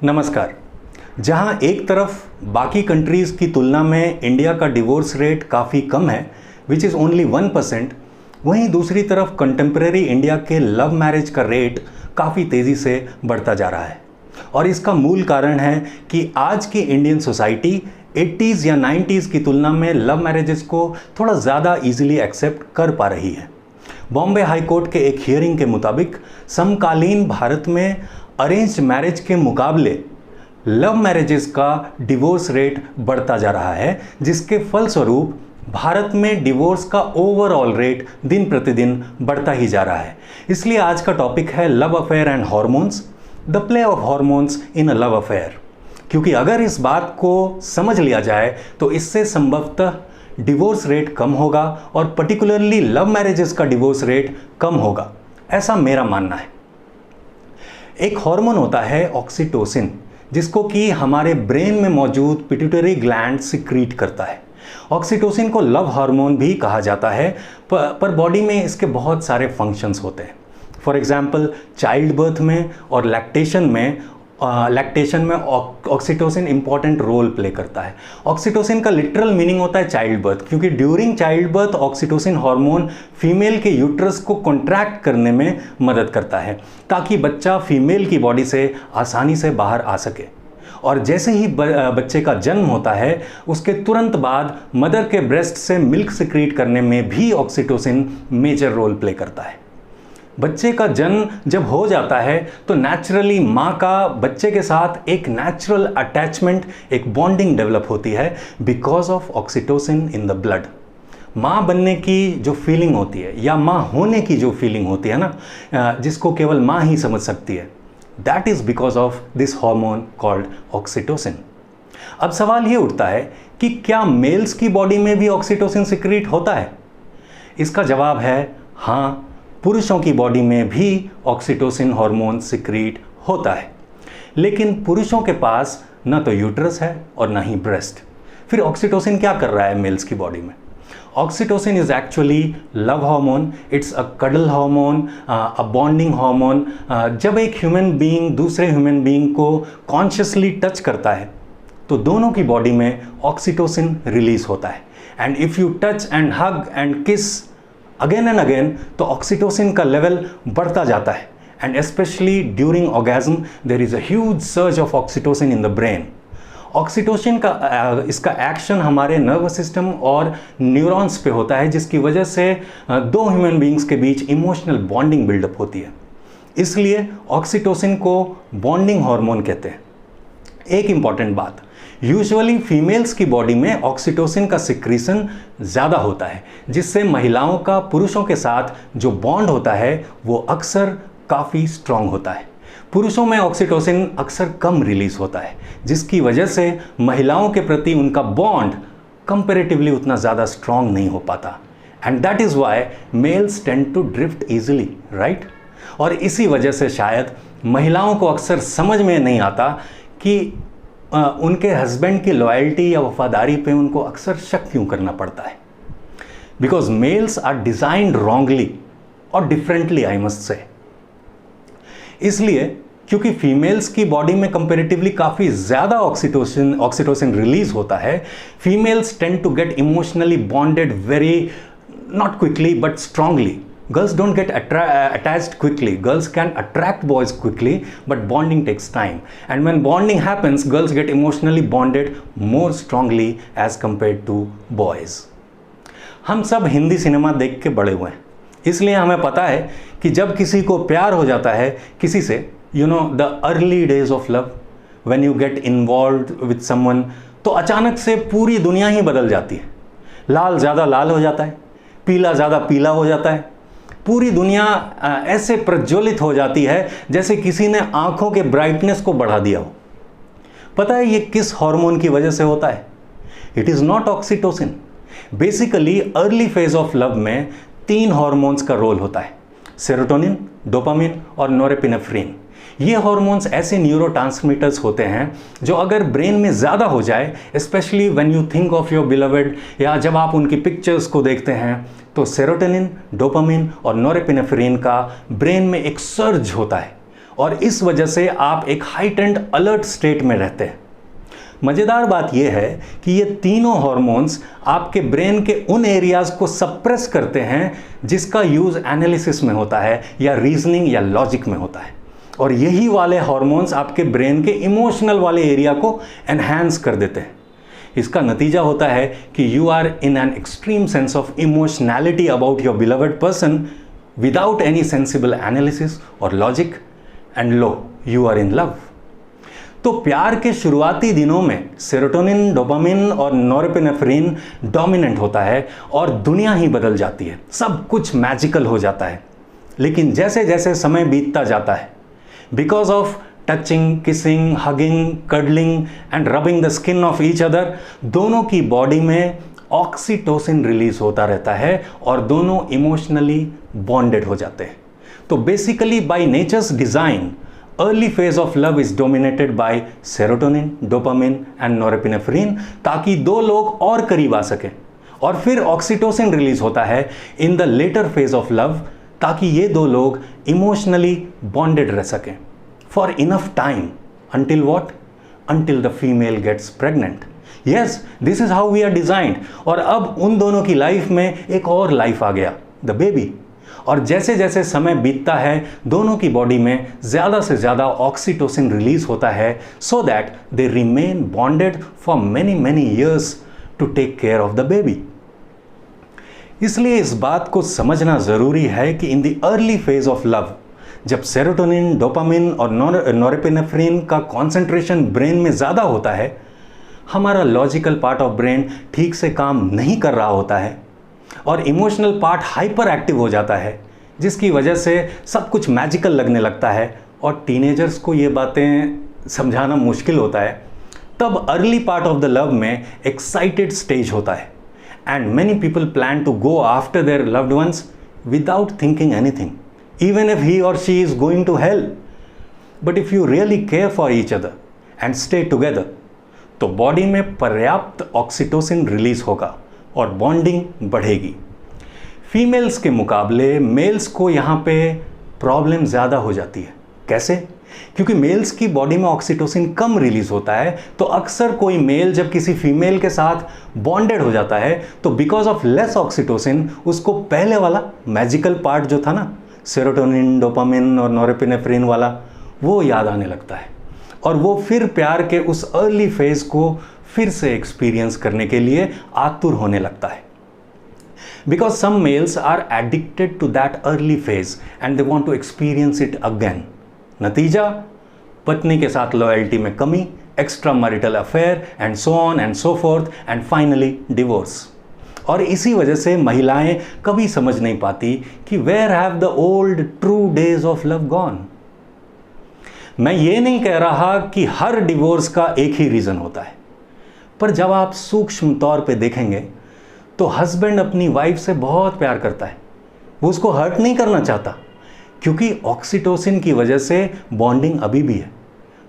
नमस्कार। जहां एक तरफ बाकी कंट्रीज़ की तुलना में इंडिया का डिवोर्स रेट काफ़ी कम है, विच इज़ ओनली 1%, वहीं दूसरी तरफ कंटेम्प्रेरी इंडिया के लव मैरिज का रेट काफ़ी तेज़ी से बढ़ता जा रहा है। और इसका मूल कारण है कि आज की इंडियन सोसाइटी 80s या 90s की तुलना में लव मैरिजेस को थोड़ा ज़्यादा ईजिली एक्सेप्ट कर पा रही है। बॉम्बे हाई कोर्ट के एक हियरिंग के मुताबिक समकालीन भारत में अरेंज्ड मैरिज के मुकाबले लव मैरिजेस का डिवोर्स रेट बढ़ता जा रहा है, जिसके फलस्वरूप भारत में डिवोर्स का ओवरऑल रेट दिन प्रतिदिन बढ़ता ही जा रहा है। इसलिए आज का टॉपिक है love affair and hormones, the play of hormones in a love affair. क्योंकि अगर इस बात को समझ लिया जाए तो इससे संभवतः डिवोर्स रेट कम होगा और पर्टिकुलरली लव मैरिजेस का डिवोर्स रेट कम होगा, ऐसा मेरा मानना है। एक हार्मोन होता है ऑक्सीटोसिन, जिसको कि हमारे ब्रेन में मौजूद पिट्यूटरी ग्लैंड सिक्रीट करता है। ऑक्सीटोसिन को लव हार्मोन भी कहा जाता है, पर बॉडी में इसके बहुत सारे फंक्शंस होते हैं। फॉर एग्जांपल चाइल्ड बर्थ में और लैक्टेशन में ऑक्सीटोसिन इंपॉर्टेंट रोल प्ले करता है। ऑक्सीटोसिन का लिटरल मीनिंग होता है चाइल्ड बर्थ, क्योंकि during child birth oxytocin hormone female के यूट्रस को कॉन्ट्रैक्ट करने में मदद करता है, ताकि बच्चा फीमेल की बॉडी से आसानी से बाहर आ सके। और जैसे ही बच्चे का जन्म होता है, उसके तुरंत बाद मदर के ब्रेस्ट से मिल्क सिक्रीट करने में भी ऑक्सीटोसिन मेजर रोल प्ले करता है। बच्चे का जन्म जब हो जाता है तो नेचुरली माँ का बच्चे के साथ एक नेचुरल अटैचमेंट, एक बॉन्डिंग डेवलप होती है because of oxytocin in the blood. माँ बनने की जो फीलिंग होती है या माँ होने की जो फीलिंग होती है ना, जिसको केवल माँ ही समझ सकती है, that is because of this hormone called oxytocin. अब सवाल ये उठता है कि क्या मेल्स की बॉडी में भी ऑक्सीटोसिन सिक्रीट होता है? इसका जवाब है हाँ, पुरुषों की बॉडी में भी ऑक्सीटोसिन हार्मोन सिक्रीट होता है, लेकिन पुरुषों के पास ना तो यूट्रस है और ना ही ब्रेस्ट। फिर ऑक्सीटोसिन क्या कर रहा है मेल्स की बॉडी में? Oxytocin is actually love hormone, it's a cuddle hormone, a bonding hormone. जब एक ह्यूमन बीइंग दूसरे ह्यूमन बीइंग को कॉन्शियसली टच करता है तो दोनों की बॉडी में ऑक्सीटोसिन रिलीज होता है। And if you touch and hug and kiss again and again तो ऑक्सीटोसिन का लेवल बढ़ता जाता है। And specially during orgasm there is a huge surge of oxytocin in the brain. Oxytocin का इसका एक्शन हमारे नर्वस सिस्टम और neurons पे होता है, जिसकी वजह से दो ह्यूमन बीइंग्स के बीच इमोशनल बॉन्डिंग बिल्डअप होती है। इसलिए ऑक्सीटोसिन को बॉन्डिंग हार्मोन कहते हैं। एक इम्पॉर्टेंट बात, यूजुअली फीमेल्स की बॉडी में ऑक्सीटोसिन का सिक्रीशन ज़्यादा होता है, जिससे महिलाओं का पुरुषों के साथ जो बॉन्ड होता है वो अक्सर काफ़ी स्ट्रॉन्ग होता है। पुरुषों में ऑक्सीटोसिन अक्सर कम रिलीज होता है, जिसकी वजह से महिलाओं के प्रति उनका बॉन्ड कंपैरेटिवली उतना ज़्यादा स्ट्रॉन्ग नहीं हो पाता। And that is why males tend to drift easily, right? और इसी वजह से शायद महिलाओं को अक्सर समझ में नहीं आता कि उनके हस्बैंड की लॉयल्टी या वफादारी पे उनको अक्सर शक क्यों करना पड़ता है। Because males are designed wrongly और डिफरेंटली, आई मस्ट से। इसलिए क्योंकि फीमेल्स की बॉडी में कंपैरेटिवली काफ़ी ज़्यादा ऑक्सीटोसिन रिलीज होता है, females tend to get emotionally bonded very, not quickly but strongly. Girls don't get attached quickly. Girls can attract boys quickly, but bonding takes time. And when bonding happens, girls get emotionally bonded more strongly as compared to boys. हम सब Hindi cinema देख के बड़े हुए हैं, इसलिए हमें पता है कि जब किसी को प्यार हो जाता है किसी से, you know the early days of love, when you get involved with someone, तो अचानक से पूरी दुनिया ही बदल जाती है। लाल ज़्यादा लाल हो जाता है, पीला ज़्यादा पीला हो जाता है, पूरी दुनिया ऐसे प्रज्वलित हो जाती है जैसे किसी ने आंखों के ब्राइटनेस को बढ़ा दिया हो। पता है ये किस हार्मोन की वजह से होता है? It is not oxytocin. Basically early phase of love में 3 हार्मोन्स का रोल होता है, सेरोटोनिन, डोपामिन और नोरेपिनेफ्रिन। ये हार्मोन्स ऐसे न्यूरोट्रांसमीटर्स होते हैं जो अगर ब्रेन में ज़्यादा हो जाए, specially when you think of your beloved, या जब आप उनकी पिक्चर्स को देखते हैं, तो सेरोटोनिन, डोपामिन और नोरेपिनेफ्रिन का ब्रेन में एक सर्ज होता है और इस वजह से आप एक हाइटेंड अलर्ट स्टेट में रहते हैं। मज़ेदार बात यह है कि ये तीनों हार्मोन्स आपके ब्रेन के उन एरियाज को सप्रेस करते हैं जिसका यूज़ एनालिसिस में होता है या रीजनिंग या लॉजिक में होता है, और यही वाले हार्मोन्स आपके ब्रेन के इमोशनल वाले एरिया को एनहांस कर देते हैं। इसका नतीजा होता है कि you are in an extreme sense of emotionality about your beloved person without any sensible analysis और logic, and lo you are in love. तो प्यार के शुरुआती दिनों में सेरोटोनिन, डोपामिन और नॉरपेनेफ्रिन डोमिनेंट होता है और दुनिया ही बदल जाती है, सब कुछ मैजिकल हो जाता है। लेकिन जैसे जैसे समय बीतता जाता है, because of touching, kissing, hugging, cuddling and rubbing the skin of each other, दोनों की बॉडी में ऑक्सीटोसिन रिलीज होता रहता है और दोनों इमोशनली बॉन्डेड हो जाते हैं। तो basically by nature's design, early phase of love is dominated by serotonin, dopamine and norepinephrine, ताकि दो लोग और करीब आ सकें, और फिर ऑक्सीटोसिन रिलीज होता है in the later phase of love, ताकि ये दो लोग इमोशनली बॉन्डेड रह सकें for enough time, until what? Until the female gets pregnant. Yes, this is how we are designed. और अब उन दोनों की लाइफ में एक और लाइफ आ गया, द बेबी। और जैसे जैसे समय बीतता है, दोनों की बॉडी में ज़्यादा से ज़्यादा ऑक्सीटोसिन रिलीज होता है, so that they remain bonded for many many years to take care of the baby. इसलिए इस बात को समझना ज़रूरी है कि in the early phase of love, जब सेरोटोनिन, डोपामिन और नॉरपेनेफ्रिन का कॉन्सेंट्रेशन ब्रेन में ज़्यादा होता है, हमारा लॉजिकल पार्ट ऑफ ब्रेन ठीक से काम नहीं कर रहा होता है और इमोशनल पार्ट हाइपर एक्टिव हो जाता है, जिसकी वजह से सब कुछ मैजिकल लगने लगता है और टीनेजर्स को ये बातें समझाना मुश्किल होता है। तब early part of the love में एक्साइटेड स्टेज होता है, and many people plan to go after their loved ones without thinking anything, even if he or she is going to hell. But if you really care for each other and stay together, तो body में पर्याप्त oxytocin release होगा और bonding बढ़ेगी। Females के मुकाबले mails को यहाँ पे प्रॉब्लम ज़्यादा हो जाती है। कैसे? क्योंकि मेल्स की बॉडी में ऑक्सीटोसिन कम रिलीज होता है, तो अक्सर कोई मेल जब किसी फीमेल के साथ बॉन्डेड हो जाता है, तो बिकॉज ऑफ लेस ऑक्सीटोसिन उसको पहले वाला मैजिकल पार्ट जो था ना, सेरोटोनिन, डोपामिन और नॉरपेनेफ्रिन वाला, वो याद आने लगता है और वो फिर प्यार के उस अर्ली फेज को फिर से एक्सपीरियंस करने के लिए आतुर होने लगता है। Because some males are addicted to that early phase and they want to experience it again. नतीजा, पत्नी के साथ लॉयल्टी में कमी, extra marital affair and so on and so forth and finally divorce. और इसी वजह से महिलाएं कभी समझ नहीं पाती कि where have the old true days of love gone. मैं ये नहीं कह रहा कि हर डिवोर्स का एक ही रीज़न होता है, पर जब आप सूक्ष्म तौर पे देखेंगे तो हस्बैंड अपनी वाइफ से बहुत प्यार करता है, वो उसको हर्ट नहीं करना चाहता, क्योंकि ऑक्सीटोसिन की वजह से बॉन्डिंग अभी भी है,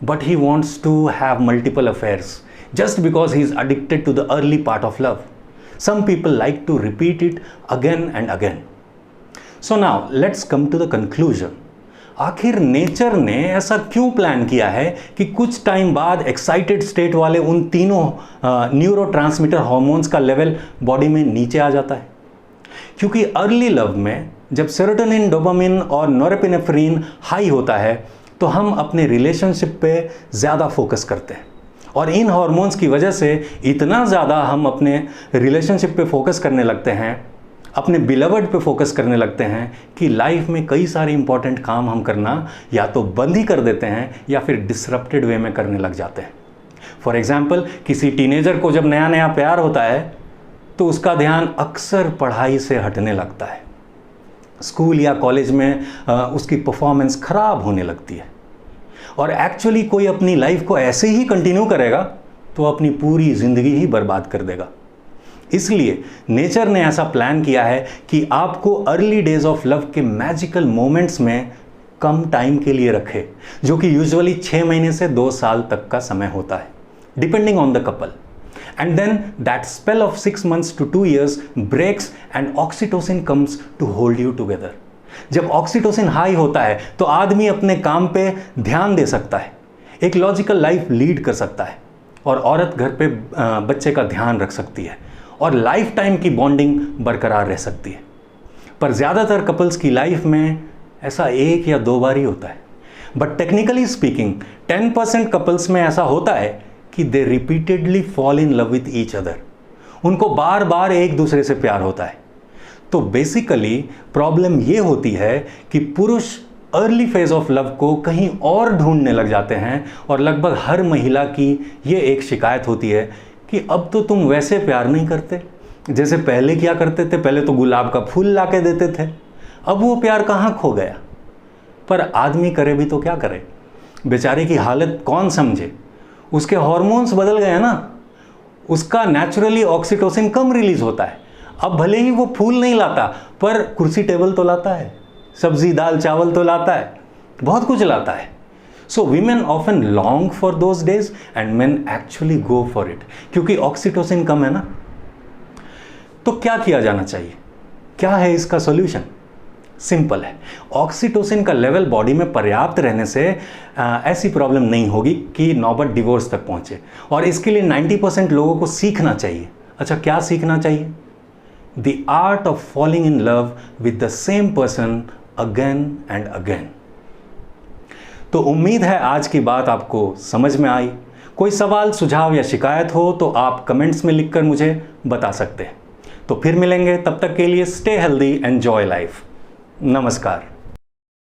but he wants to have multiple affairs just because he is addicted to the early part of love. Some people like to repeat it again and again. So now let's come to the conclusion. आखिर nature ने ऐसा क्यों plan किया है कि कुछ time बाद excited state वाले उन तीनों न्यूरोट्रांसमीटर हार्मोन्स का लेवल बॉडी में नीचे आ जाता है? क्योंकि अर्ली लव में जब सेरोटोनिन, डोपामिन और नॉरपेनेफ्रिन हाई होता है, तो हम अपने रिलेशनशिप पे ज़्यादा फोकस करते हैं, और इन हार्मोन्स की वजह से इतना ज़्यादा हम अपने रिलेशनशिप पे फोकस करने लगते हैं, अपने बिलवड पे फोकस करने लगते हैं कि लाइफ में कई सारे इंपॉर्टेंट काम हम करना या तो बंद ही कर देते हैं या फिर डिसरप्टेड वे में करने लग जाते हैं। फॉर एग्जाम्पल, किसी टीनेजर को जब नया नया प्यार होता है तो उसका ध्यान अक्सर पढ़ाई से हटने लगता है, स्कूल या कॉलेज में उसकी परफॉर्मेंस खराब होने लगती है, और एक्चुअली कोई अपनी लाइफ को ऐसे ही कंटिन्यू करेगा तो अपनी पूरी ज़िंदगी ही बर्बाद कर देगा। इसलिए नेचर ने ऐसा प्लान किया है कि आपको अर्ली डेज ऑफ लव के मैजिकल मोमेंट्स में कम टाइम के लिए रखे, जो कि यूजुअली 6 महीने से 2 साल तक का समय होता है, depending on the couple. And then that spell of 6 months to 2 years breaks and oxytocin comes to hold you together. जब ऑक्सीटोसिन हाई होता है तो आदमी अपने काम पे ध्यान दे सकता है, एक लॉजिकल लाइफ लीड कर सकता है, और औरत घर पे बच्चे का ध्यान रख सकती है और लाइफ टाइम की बॉन्डिंग बरकरार रह सकती है। पर ज़्यादातर कपल्स की लाइफ में ऐसा 1 या 2 बार ही होता है। बट टेक्निकली स्पीकिंग 10% कपल्स में ऐसा होता है कि they repeatedly fall in love with each other. उनको बार बार एक दूसरे से प्यार होता है। तो बेसिकली प्रॉब्लम ये होती है कि पुरुष अर्ली फेज ऑफ लव को कहीं और ढूंढने लग जाते हैं, और लगभग हर महिला की ये एक शिकायत होती है कि अब तो तुम वैसे प्यार नहीं करते जैसे पहले किया करते थे। पहले तो गुलाब का फूल ला के देते थे, अब वो प्यार कहाँ खो गया। पर आदमी करे भी तो क्या करे, बेचारे की हालत कौन समझे। उसके हार्मोन्स बदल गए ना, उसका नेचुरली ऑक्सीटोसिन कम रिलीज होता है। अब भले ही वो फूल नहीं लाता, पर कुर्सी टेबल तो लाता है, सब्जी दाल चावल तो लाता है, बहुत कुछ लाता है। So women often long for those days and men actually go for it, क्योंकि ऑक्सीटोसिन कम है ना। तो क्या किया जाना चाहिए, क्या है इसका सॉल्यूशन? सिंपल है, ऑक्सीटोसिन का लेवल बॉडी में पर्याप्त रहने से ऐसी प्रॉब्लम नहीं होगी कि नौबत डिवोर्स तक पहुंचे। और इसके लिए 90% लोगों को सीखना चाहिए। अच्छा, क्या सीखना चाहिए? The art of falling in love with the same person again and again. तो उम्मीद है आज की बात आपको समझ में आई। कोई सवाल, सुझाव या शिकायत हो तो आप कमेंट्स में लिखकर मुझे बता सकते हैं। तो फिर मिलेंगे, तब तक के लिए स्टे हेल्दी, एंजॉय लाइफ। नमस्कार।